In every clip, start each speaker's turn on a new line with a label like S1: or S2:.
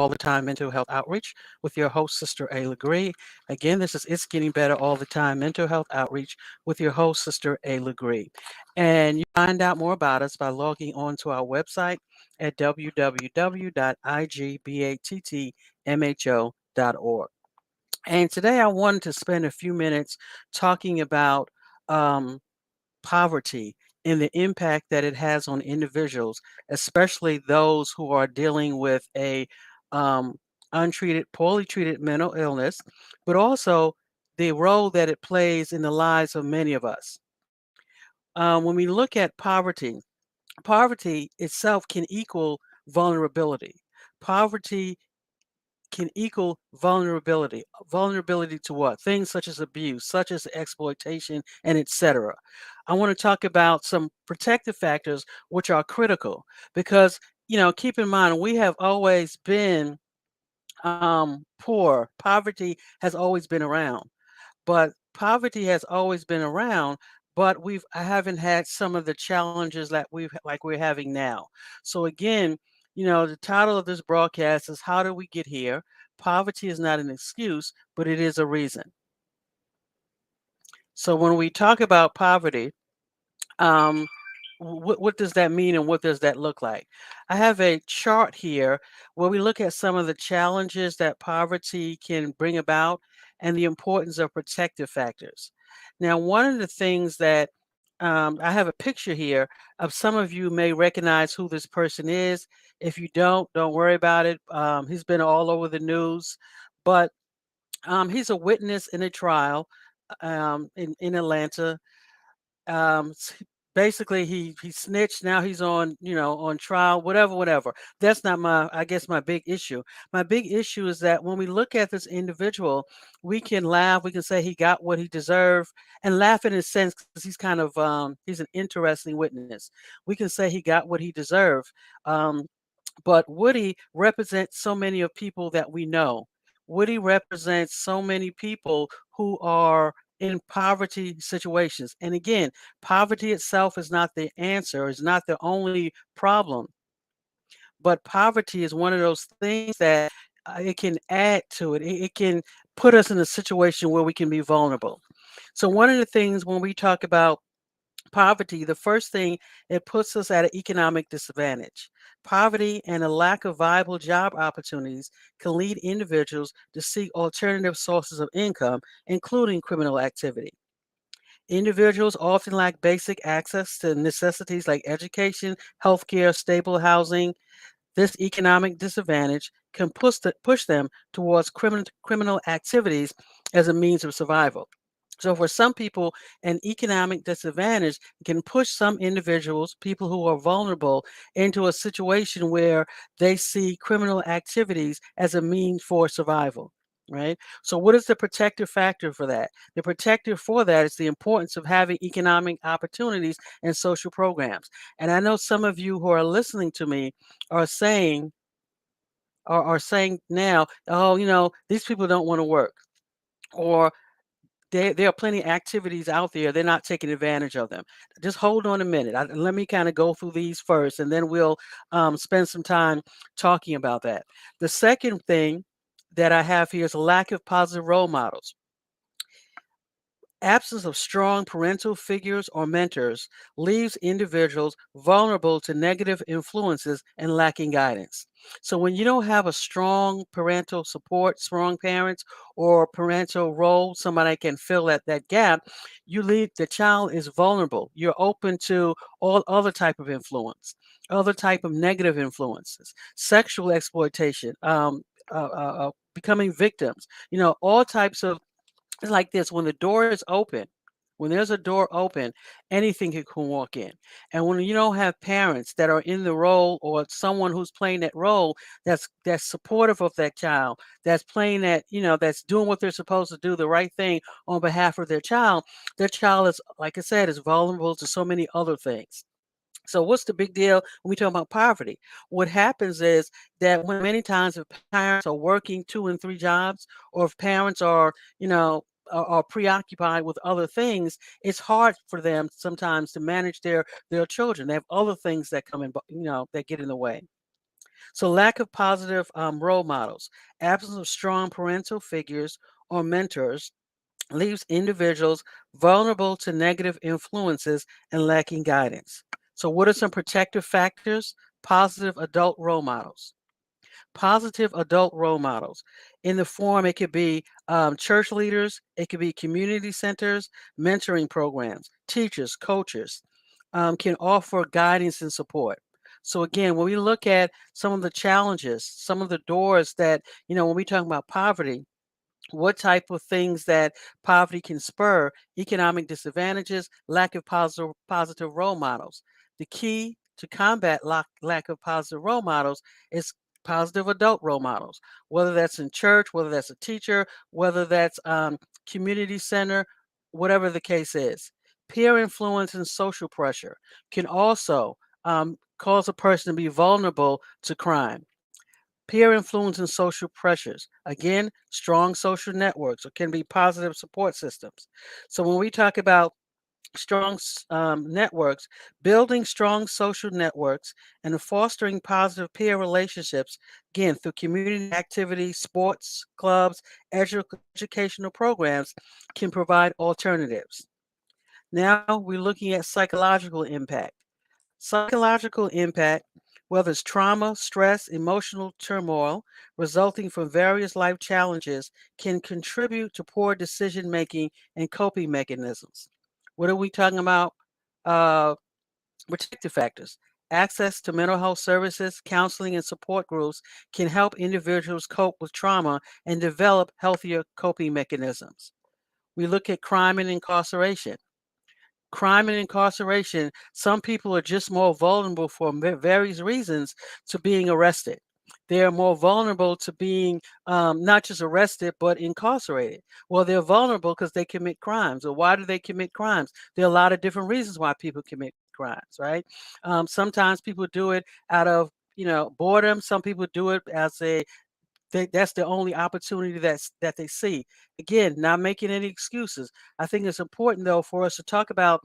S1: All the Time Mental Health Outreach with your host, Sister A. Legree. Again, this is It's Getting Better All the Time Mental Health Outreach with your host, Sister A. Legree. And you find out more about us by logging on to our website at www.igbattmho.org. And today I wanted to spend a few minutes talking about um, poverty and the impact that it has on individuals, especially those who are dealing with a um, untreated, poorly treated mental illness, but also the role that it plays in the lives of many of us. When we look at poverty, poverty itself can equal vulnerability. Poverty can equal vulnerability. Vulnerability to what? Things such as abuse, such as exploitation, and etc. I want to talk about some protective factors which are critical because, keep in mind, we have always been poor. Poverty has always been around, but poverty has always been around. But I haven't had some of the challenges that we're having now. So again, the title of this broadcast is How Do We Get Here? Poverty is not an excuse, but it is a reason. So when we talk about poverty, um, what does that mean and what does that look like? I have a chart here where we look at some of the challenges that poverty can bring about and the importance of protective factors. Now, one of the things that I have a picture here of, some of you may recognize who this person is. If you don't worry about it. He's been all over the news, but he's a witness in a trial in Atlanta. Um, s- Basically, he snitched. Now he's on trial. Whatever. That's not I guess my big issue. My big issue is that when we look at this individual, we can laugh. We can say he got what he deserved, and laugh in a sense because he's kind of he's an interesting witness. We can say he got what he deserved. Um, but Woody represents so many of people that we know. Woody represents so many people who are in poverty situations. And again, poverty itself is not the answer, is not the only problem. But poverty is one of those things that it can add to it. It can put us in a situation where we can be vulnerable. So, one of the things when we talk about poverty, the first thing, it puts us at an economic disadvantage. Poverty and a lack of viable job opportunities can lead individuals to seek alternative sources of income, including criminal activity. Individuals often lack basic access to necessities like education, healthcare, stable housing. This economic disadvantage can push them towards criminal activities as a means of survival. So for some people, an economic disadvantage can push some individuals, people who are vulnerable, into a situation where they see criminal activities as a means for survival. Right. So, what is the protective factor for that? The protective for that is the importance of having economic opportunities and social programs. And I know some of you who are listening to me are saying, are saying now, oh, these people don't want to work, or there are plenty of activities out there. They're not taking advantage of them. Just hold on a minute. Let me kind of go through these first, and then we'll spend some time talking about that. The second thing that I have here is a lack of positive role models. Absence of strong parental figures or mentors leaves individuals vulnerable to negative influences and lacking guidance. So, when you don't have a strong parental support, strong parents, or parental role, somebody can fill that gap, you leave the child is vulnerable. You're open to all other type of influence, other type of negative influences, sexual exploitation, becoming victims. All types of, it's like this: when the door is open, when there's a door open, anything can walk in. And when you don't have parents that are in the role, or someone who's playing that role, that's supportive of that child, that's playing that, that's doing what they're supposed to do, the right thing on behalf of their child is, like I said, is vulnerable to so many other things. So what's the big deal when we talk about poverty? What happens is that when many times if parents are working two and three jobs, or if parents are, are preoccupied with other things, it's hard for them sometimes to manage their children. They have other things that come in, that get in the way. So lack of positive role models, absence of strong parental figures or mentors leaves individuals vulnerable to negative influences and lacking guidance. So, what are some protective factors? Positive adult role models. Positive adult role models. In the form, it could be church leaders, it could be community centers, mentoring programs, teachers, coaches can offer guidance and support. So again, when we look at some of the challenges, some of the doors that, when we talk about poverty, what type of things that poverty can spur: economic disadvantages, lack of positive role models. The key to combat lack of positive role models is positive adult role models, whether that's in church, whether that's a teacher, whether that's community center, whatever the case is. Peer influence and social pressure can also cause a person to be vulnerable to crime. Peer influence and social pressures. Again, strong social networks or can be positive support systems. So when we talk about strong networks, building strong social networks and fostering positive peer relationships, again, through community activities, sports, clubs, educational programs, can provide alternatives. Now we're looking at psychological impact. Psychological impact, whether it's trauma, stress, emotional turmoil resulting from various life challenges, can contribute to poor decision making and coping mechanisms. What are we talking about? Uh, Protective factors. Access to mental health services, counseling, and support groups can help individuals cope with trauma and develop healthier coping mechanisms. We look at crime and incarceration. Crime and incarceration, some people are just more vulnerable for various reasons to being arrested. They are more vulnerable to being not just arrested, but incarcerated. Well, they're vulnerable because they commit crimes. Or why do they commit crimes? There are a lot of different reasons why people commit crimes, right? Sometimes people do it out of boredom. Some people do it as that's the only opportunity that they see. Again, not making any excuses. I think it's important though for us to talk about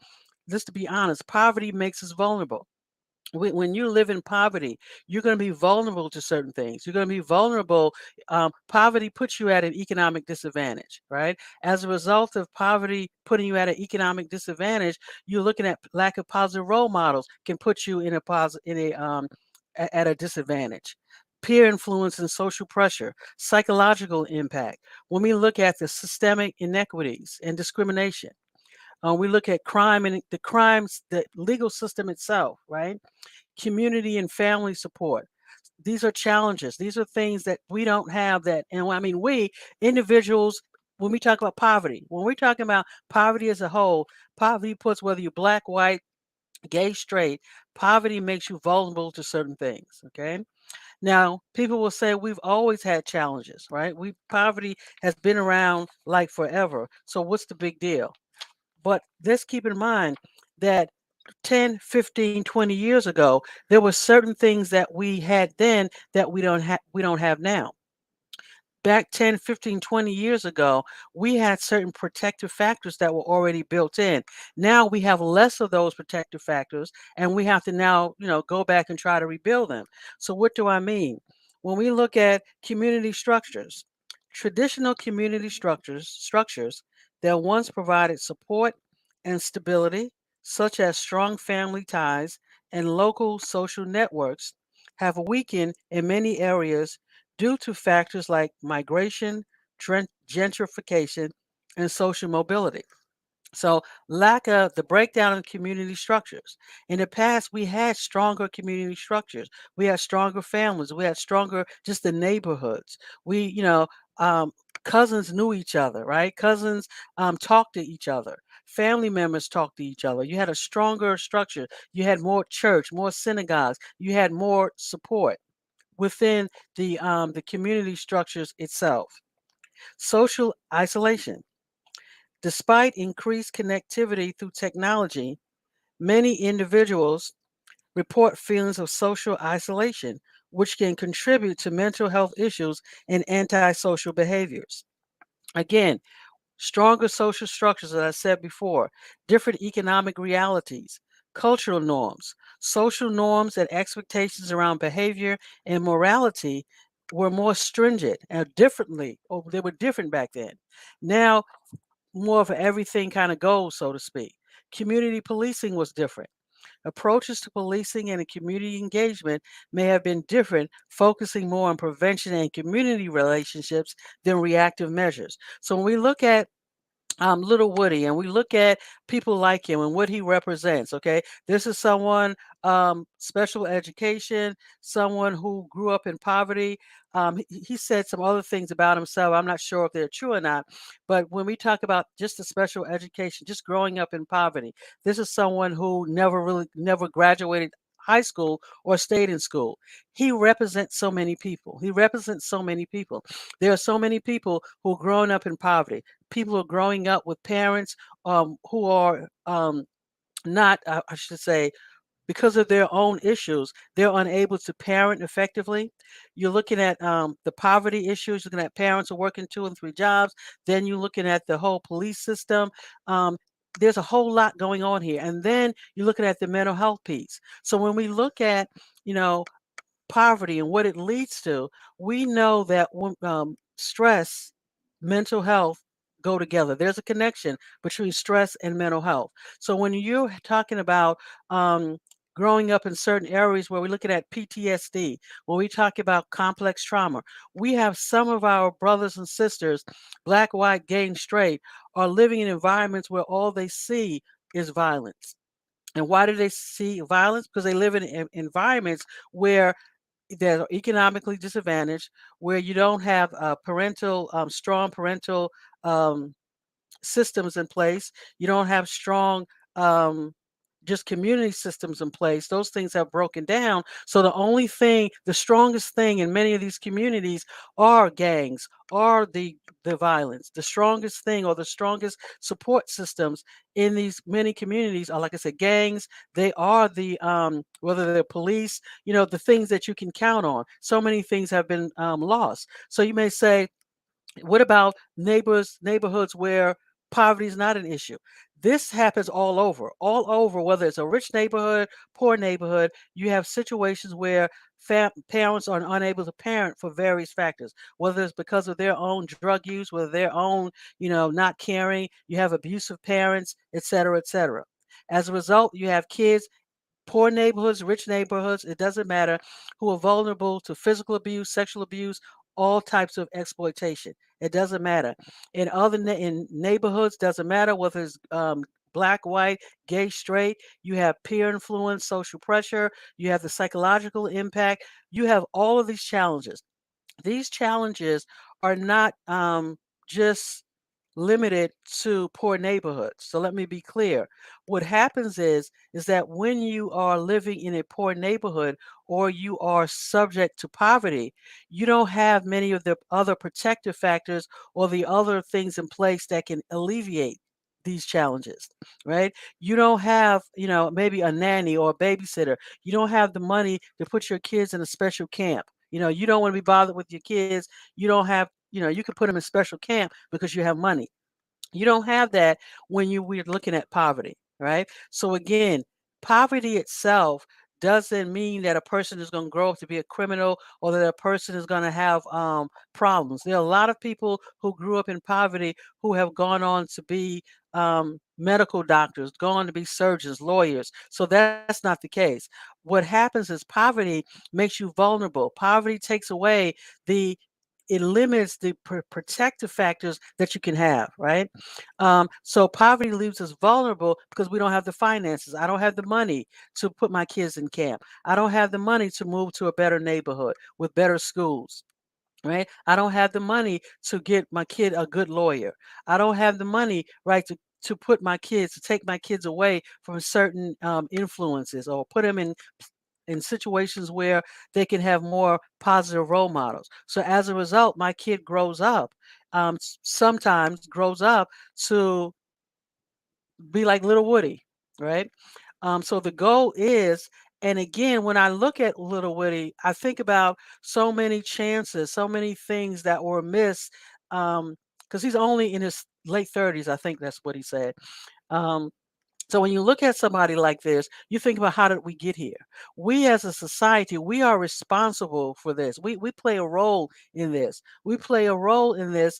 S1: just to be honest. Poverty makes us vulnerable. When you live in poverty, you're going to be vulnerable to certain things. You're going to be vulnerable. Poverty puts you at an economic disadvantage, right? As a result of poverty putting you at an economic disadvantage, you're looking at lack of positive role models can put you in a at a disadvantage. Peer influence and social pressure, psychological impact. When we look at the systemic inequities and discrimination, we look at crime and the crimes, the legal system itself, right? Community and family support. These are challenges. These are things that we don't have that. And I mean, we individuals, when we talk about poverty, when we're talking about poverty as a whole, poverty puts whether you're black, white, gay, straight, poverty makes you vulnerable to certain things. Okay. Now, people will say we've always had challenges, right? Poverty has been around like forever. So what's the big deal? But let's keep in mind that 10, 15, 20 years ago, there were certain things that we had then that we don't have now. Back 10, 15, 20 years ago, we had certain protective factors that were already built in. Now we have less of those protective factors and we have to now, go back and try to rebuild them. So what do I mean? When we look at community structures, traditional community structures that once provided support and stability, such as strong family ties and local social networks, have weakened in many areas due to factors like migration, gentrification, and social mobility. So, lack of the breakdown of community structures. In the past, we had stronger community structures. We had stronger families. We had stronger just the neighborhoods. Um, cousins knew each other, right? Cousins talked to each other. Family members talked to each other. You had a stronger structure. You had more church, more synagogues. You had more support within the community structures itself. Social isolation. Despite increased connectivity through technology, many individuals report feelings of social isolation, which can contribute to mental health issues and antisocial behaviors. Again, stronger social structures, as I said before, different economic realities, cultural norms. Social norms and expectations around behavior and morality were more stringent and differently, or they were different back then. Now, more of a everything kind of goes, so to speak. Community policing was different. Approaches to policing and community engagement may have been different, focusing more on prevention and community relationships than reactive measures. So when we look at Little Woody, and we look at people like him and what he represents. Okay, this is someone special education, someone who grew up in poverty. He said some other things about himself. I'm not sure if they're true or not, but when we talk about just the special education, just growing up in poverty, this is someone who never graduated high school or stayed in school. He represents so many people. He represents so many people. There are so many people who are growing up in poverty. People are growing up with parents who are not, I should say, because of their own issues, they're unable to parent effectively. You're looking at the poverty issues, looking at parents who are working 2 and 3 jobs. Then you're looking at the whole police system. Um, there's a whole lot going on here. And then you're looking at the mental health piece. So when we look at, you know, poverty and what it leads to, we know that stress, mental health go together. There's a connection between stress and mental health. So when you're talking about growing up in certain areas where we're looking at PTSD, when we talk about complex trauma, we have some of our brothers and sisters, black, white, gay, and straight, are living in environments where all they see is violence. And why do they see violence? Because they live in environments where that are economically disadvantaged, where you don't have strong parental um, systems in place. You don't have strong just community systems in place. Those things have broken down. So the strongest thing in many of these communities are gangs, are the violence. The strongest thing or the strongest support systems in these many communities are, like I said, gangs. They are the whether they're police, the things that you can count on. So many things have been lost. So you may say, what about neighborhoods where poverty is not an issue? This happens all over, whether it's a rich neighborhood, poor neighborhood. You have situations where parents are unable to parent for various factors, whether it's because of their own drug use, whether their own, not caring. You have abusive parents, et cetera, et cetera. As a result, you have kids, poor neighborhoods, rich neighborhoods, it doesn't matter, who are vulnerable to physical abuse, sexual abuse, all types of exploitation. It doesn't matter. In neighborhoods, doesn't matter whether it's black, white, gay, straight. You have peer influence, social pressure. You have the psychological impact. You have all of these challenges. These challenges are not just limited to poor neighborhoods. So let me be clear. What happens is that when you are living in a poor neighborhood or you are subject to poverty, you don't have many of the other protective factors or the other things in place that can alleviate these challenges, right? You don't have, maybe a nanny or a babysitter. You don't have the money to put your kids in a special camp. You don't want to be bothered with your kids. You don't have, you could put them in special camp because you have money. You don't have that when we're looking at poverty, right? So again, poverty itself doesn't mean that a person is going to grow up to be a criminal or that a person is going to have problems. There are a lot of people who grew up in poverty who have gone on to be medical doctors, gone to be surgeons, lawyers. So that's not the case. What happens is poverty makes you vulnerable. Poverty takes away the it limits the protective factors that you can have, right? So poverty leaves us vulnerable because we don't have the finances. I don't have the money to put my kids in camp. I don't have the money to move to a better neighborhood with better schools. Right? I don't have the money to get my kid a good lawyer. I don't have the money, right, to take my kids away from certain influences or put them in situations where they can have more positive role models. So as a result, my kid grows up, sometimes grows up to be like Little Woody, right? So the goal is, and again, when I look at Little Woody, I think about so many chances, so many things that were missed, because he's only in his late 30s, I think that's what he said. Um, So when you look at somebody like this, you think about how did we get here? We as a society, we are responsible for this. We play a role in this. We play a role in this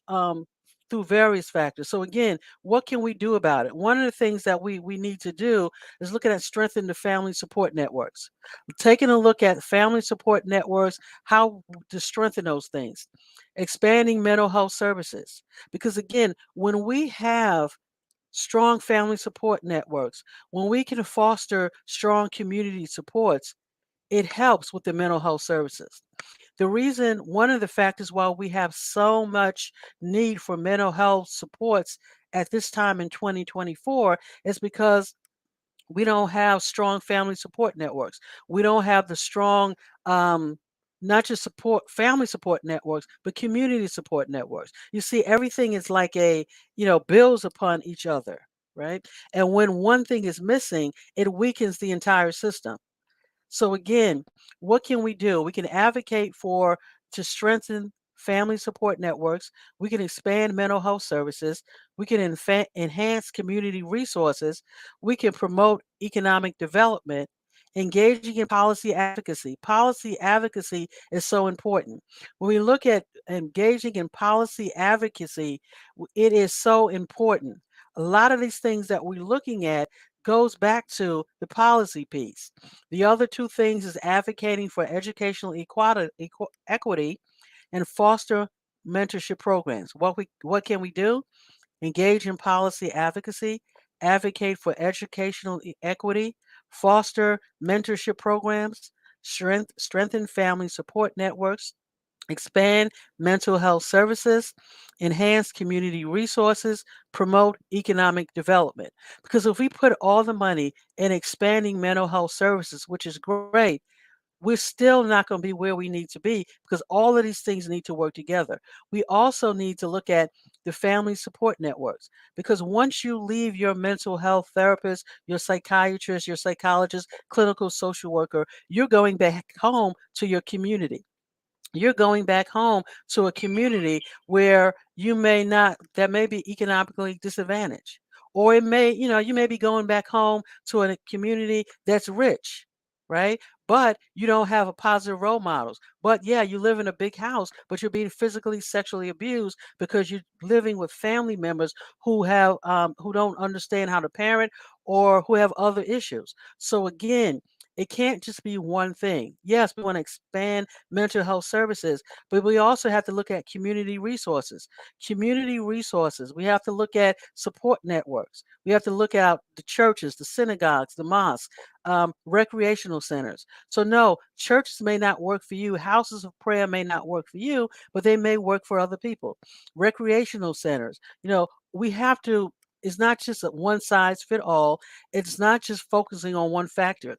S1: um, through various factors. So again, what can we do about it? One of the things that we need to do is looking at strengthening the family support networks. Taking a look at family support networks, how to strengthen those things. Expanding mental health services. Because again, when we have strong family support networks, when we can foster strong community supports, it helps with the mental health services. The reason, one of the factors why we have so much need for mental health supports at this time in 2024 is because we don't have strong family support networks. We don't have the strong, not just support family support networks, but community support networks. You see, everything is like builds upon each other, right? And when one thing is missing, it weakens the entire system. So again, what can we do? We can advocate for to strengthen family support networks. We can expand mental health services. We can enhance community resources. We can promote economic development. Engaging in policy advocacy. Policy advocacy is so important. When we look at engaging in policy advocacy, it is so important. A lot of these things that we're looking at goes back to the policy piece. The other two things is advocating for educational equity and foster mentorship programs. What can we do? Engage in policy advocacy, advocate for educational equity, foster mentorship programs, strengthen family support networks, expand mental health services, enhance community resources, promote economic development. Because if we put all the money in expanding mental health services, which is great, we're still not going to be where we need to be because all of these things need to work together. We also need to look at the family support networks because once you leave your mental health therapist, your psychiatrist, your psychologist, clinical social worker, you're going back home to your community. You're going back home to a community where you may not, that may be economically disadvantaged. Or it may, you may be going back home to a community that's rich, right? But you don't have a positive role models. But yeah, you live in a big house, but you're being physically, sexually abused because you're living with family members who don't understand how to parent or who have other issues. So again, it can't just be one thing. Yes, we want to expand mental health services, but we also have to look at community resources. Community resources. We have to look at support networks. We have to look at the churches, the synagogues, the mosques, recreational centers. So, no, churches may not work for you. Houses of prayer may not work for you, but they may work for other people. Recreational centers. We have to, it's not just a one size fit all. It's not just focusing on one factor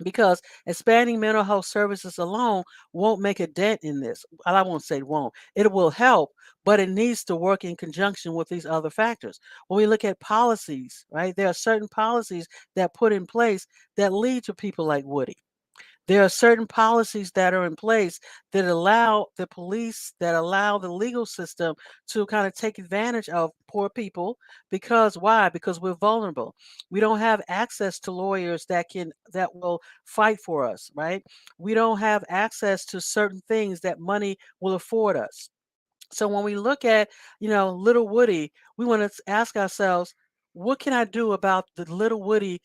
S1: because expanding mental health services alone won't make a dent in this. I won't say it won't. It will help, but it needs to work in conjunction with these other factors. When we look at policies, right, there are certain policies that put in place that lead to people like Woody. There are certain policies that are in place that allow the police, that allow the legal system to kind of take advantage of poor people because why? Because we're vulnerable. We don't have access to lawyers that will fight for us, right? We don't have access to certain things that money will afford us. So when we look at, little Woody, we want to ask ourselves, what can I do about the little Woody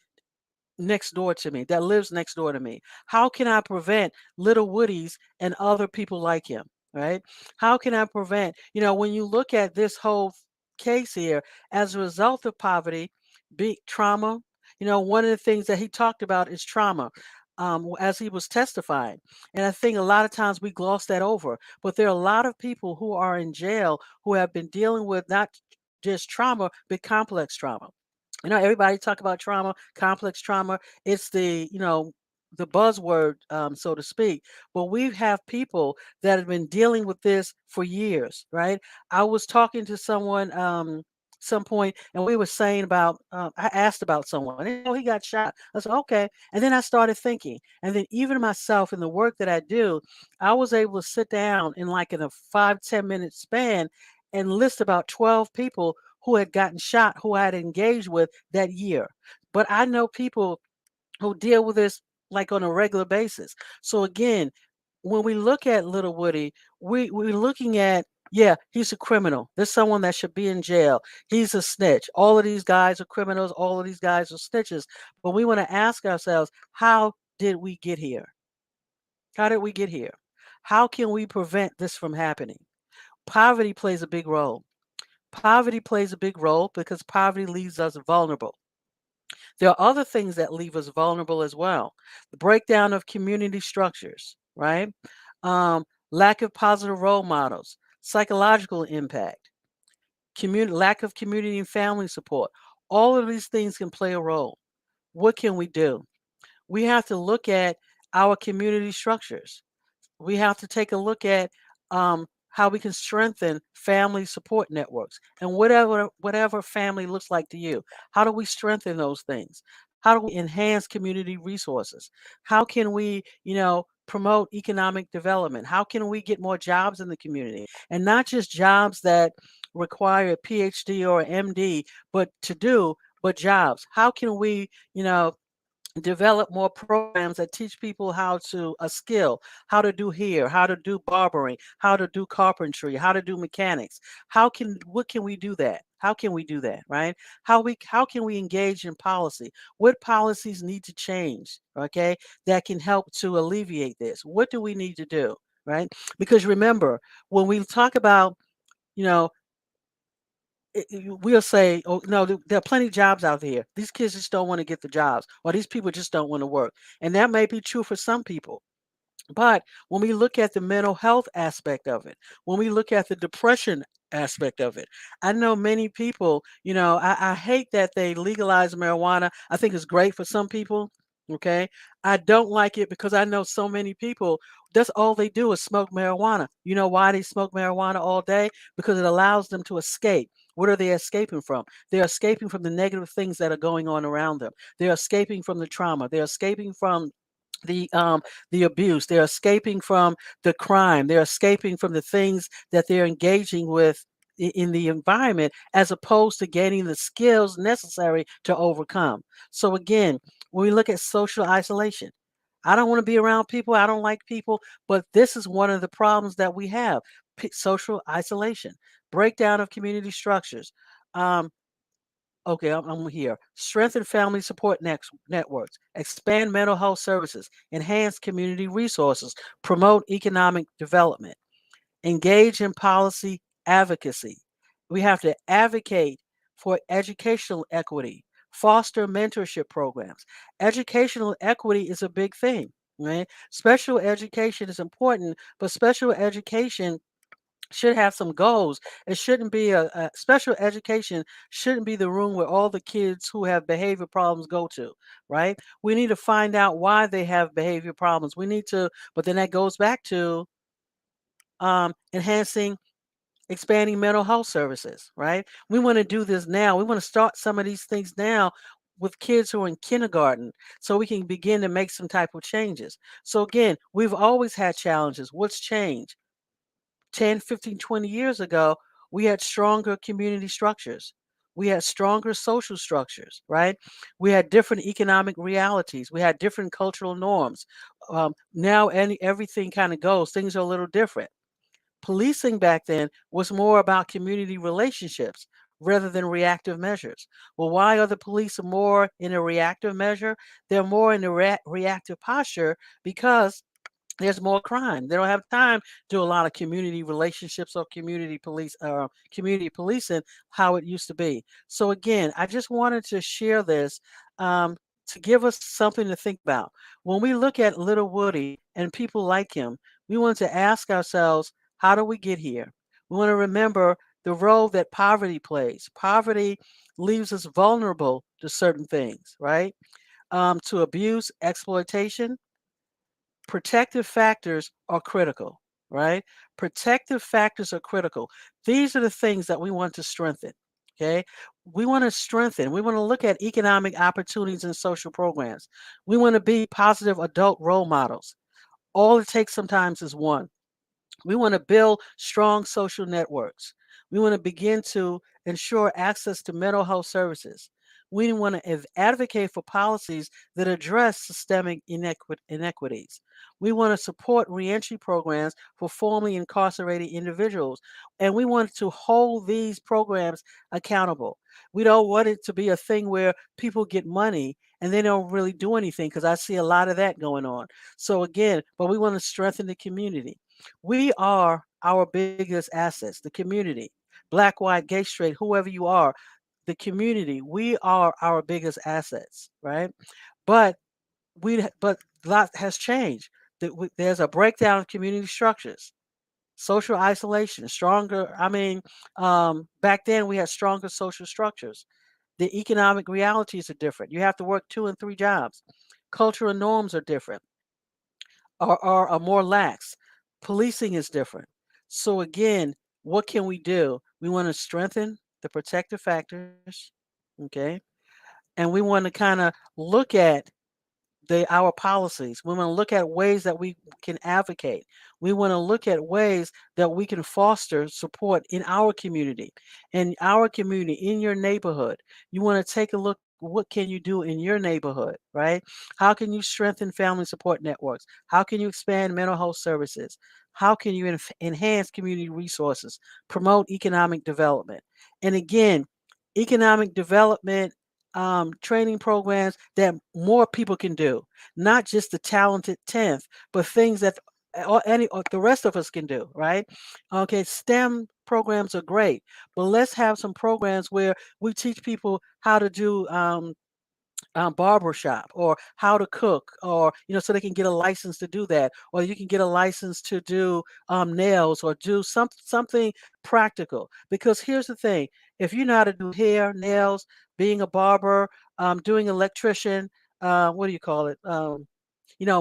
S1: next door to me, that lives next door to me? How can I prevent little Woodies and other people like him, right? How can I prevent, when you look at this whole case here, as a result of poverty, big trauma, one of the things that he talked about is trauma. As he was testifying. And I think a lot of times we gloss that over. But there are a lot of people who are in jail who have been dealing with not just trauma, but complex trauma. Everybody talk about trauma, complex trauma. It's the buzzword, so to speak. But we have people that have been dealing with this for years, right? I was talking to someone some point, and we were saying about. I asked about someone, and he got shot. I said, okay, and then I started thinking, and then even myself in the work that I do, I was able to sit down in a 5-10 minute span and list about 12 people who had gotten shot, who I had engaged with that year. But I know people who deal with this like on a regular basis. So again, when we look at little Woody, we're looking at, yeah, he's a criminal. There's someone that should be in jail. He's a snitch. All of these guys are criminals. All of these guys are snitches. But we want to ask ourselves, how did we get here? How did we get here? How can we prevent this from happening? Poverty plays a big role. Poverty plays a big role because poverty leaves us vulnerable. There are other things that leave us vulnerable as well. The breakdown of community structures, right? Um, Lack of positive role models, psychological impact, lack of community and family support. All of these things can play a role. What can we do? We have to look at our community structures. We have to take a look at how we can strengthen family support networks and whatever family looks like to you. How do we strengthen those things? How do we enhance community resources? How can we, promote economic development? How can we get more jobs in the community? And not just jobs that require a PhD or MD, but jobs. How can we, develop more programs that teach people how to a skill, how to do hair, how to do barbering, how to do carpentry, how to do mechanics. What can we do that? How can we do that, right? How can we engage in policy? What policies need to change, okay, that can help to alleviate this? What do we need to do, right? Because remember, when we talk about, you know, we'll say, oh no, there are plenty of jobs out there. These kids just don't want to get the jobs, or these people just don't want to work. And that may be true for some people. But when we look at the mental health aspect of it, when we look at the depression aspect of it, I know many people, I hate that they legalize marijuana. I think it's great for some people. Okay. I don't like it because I know so many people, that's all they do is smoke marijuana. You know why they smoke marijuana all day? Because it allows them to escape. What are they escaping from? They're escaping from the negative things that are going on around them. They're escaping from the trauma. They're escaping from the um the abuse. They're escaping from the crime. They're escaping from the things that they're engaging with in the environment, as opposed to gaining the skills necessary to overcome. So again, when we look at social isolation, I don't want to be around people, I don't like people, but this is one of the problems that we have. Social isolation, breakdown of community structures. um, Okay, I'm here. Strengthen family support networks, expand mental health services, enhance community resources, promote economic development, engage in policy advocacy. We have to advocate for educational equity, foster mentorship programs. Educational equity is a big thing, right? Special education is important, but special education should have some goals. It shouldn't be a special education shouldn't be the room where all the kids who have behavior problems go to, right? We need to find out why they have behavior problems. We need to, but then that goes back to enhancing, expanding mental health services, right? We want to do this now. We want to start some of these things now with kids who are in kindergarten so we can begin to make some type of changes. So again, we've always had challenges. What's changed? 10, 15, 20 years ago, we had stronger community structures. We had stronger social structures, right? We had different economic realities. We had different cultural norms. Now, everything kind of goes. Things are a little different. Policing back then was more about community relationships rather than reactive measures. Well, why are the police more in a reactive measure? They're more in a reactive posture because there's more crime. They don't have time to do a lot of community relationships or community policing how it used to be. So again, I just wanted to share this um, to give us something to think about. When we look at Little Woody and people like him, we want to ask ourselves, how do we get here? We want to remember the role that poverty plays. Poverty leaves us vulnerable to certain things, right? To abuse, exploitation. Protective factors are critical, right? Protective factors are critical. These are the things that we want to strengthen. Okay. We want to strengthen, we want to look at economic opportunities and social programs. We want to be positive adult role models. All it takes sometimes is one. We want to build strong social networks. We want to begin to ensure access to mental health services. We want to advocate for policies that address systemic inequities. We want to support reentry programs for formerly incarcerated individuals. And we want to hold these programs accountable. We don't want it to be a thing where people get money and they don't really do anything, because I see a lot of that going on. So, again, but we want to strengthen the community. We are our biggest assets, the community. Black, white, gay, straight, whoever you are, the community, we are our biggest assets, right? But but a lot has changed. There's a breakdown of community structures, social isolation, stronger. Back then we had stronger social structures. The economic realities are different. You have to work 2 and 3 jobs. Cultural norms are different, are more lax. Policing is different. So again, what can we do? We want to strengthen the protective factors, okay? And we want to kind of look at our policies. We want to look at ways that we can advocate. We want to look at ways that we can foster support in our community, in your neighborhood. You want to take a look. What can you do in your neighborhood, right? How can you strengthen family support networks? How can you expand mental health services? How can you enhance community resources, promote economic development? And again, economic development training programs that more people can do, not just the talented 10th, but things that the rest of us can do, right? Okay, STEM programs are great, but let's have some programs where we teach people how to do barber shop, or how to cook, or so they can get a license to do that, or you can get a license to do nails, or do something practical. Because here's the thing: if you know how to do hair, nails, being a barber, doing electrician, what do you call it,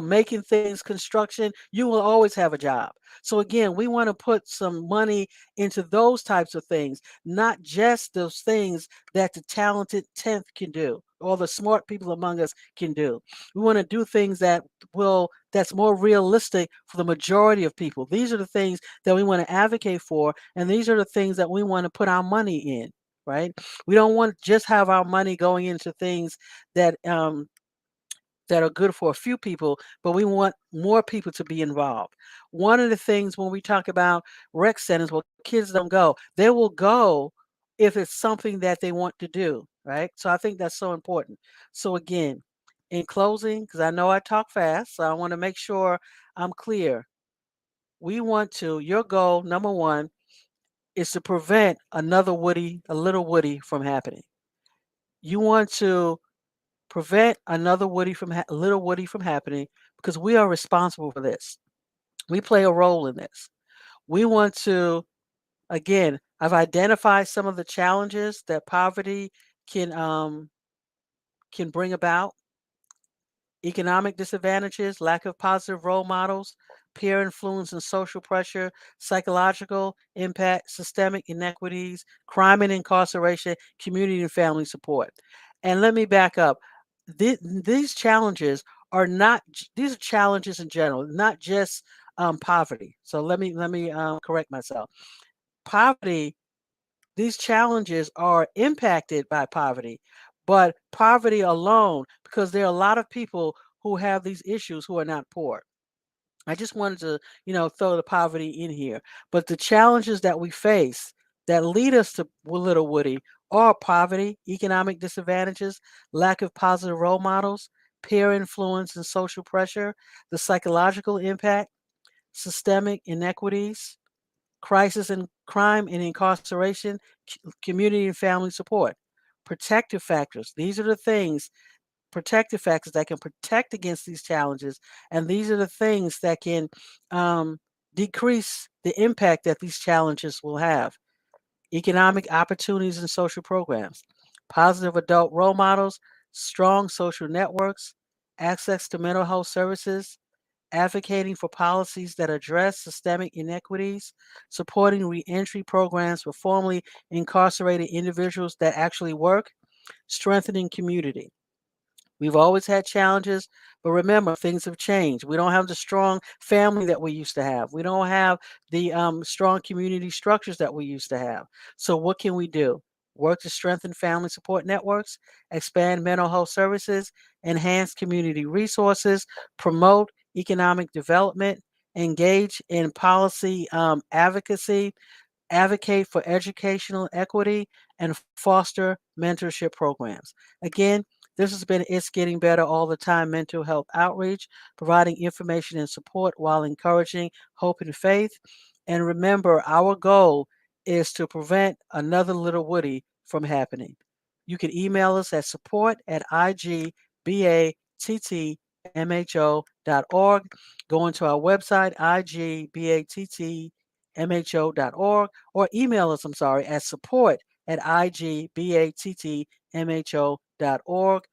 S1: making things, construction, you will always have a job. So again, we want to put some money into those types of things, not just those things that the talented 10th can do, or the smart people among us can do. We want to do things that's more realistic for the majority of people. These are the things that we want to advocate for, and these are the things that we want to put our money in, right? We don't want to just have our money going into things that are good for a few people, but we want more people to be involved. One of the things when we talk about rec centers, well, kids don't go. They will go if it's something that they want to do, right? So I think that's so important. So again, in closing, because I know I talk fast, so I want to make sure I'm clear. Your goal, number one, is to prevent a little Woody from happening. You want to prevent little Woody from happening, because we are responsible for this. We play a role in this. We want to, again, I've identified some of the challenges that poverty can bring about: economic disadvantages, lack of positive role models, peer influence and social pressure, psychological impact, systemic inequities, crime and incarceration, community and family support. And let me back up. These challenges are not, these are challenges in general, not just poverty. So let me correct myself. Poverty, these challenges are impacted by poverty, but poverty alone, because there are a lot of people who have these issues who are not poor. I just wanted to, throw the poverty in here. But the challenges that we face that lead us to Little Woody are poverty, economic disadvantages, lack of positive role models, peer influence and social pressure, the psychological impact, systemic inequities, crisis and crime and incarceration, community and family support. Protective factors. These are the things, protective factors that can protect against these challenges, and these are the things that can um, decrease the impact that these challenges will have. Economic opportunities and social programs, positive adult role models, strong social networks, access to mental health services, advocating for policies that address systemic inequities, supporting reentry programs for formerly incarcerated individuals that actually work, strengthening community. We've always had challenges, but remember, things have changed. We don't have the strong family that we used to have. We don't have the strong community structures that we used to have. So, what can we do? Work to strengthen family support networks, expand mental health services, enhance community resources, promote economic development, engage in policy advocacy, advocate for educational equity, and foster mentorship programs. Again, this has been It's Getting Better All the Time Mental Health Outreach, providing information and support while encouraging hope and faith. And remember, our goal is to prevent another little Woody from happening. You can email us at support at igbattmho.org. Go into our website, igbattmho.org, or email us, at support at igbattmho.org.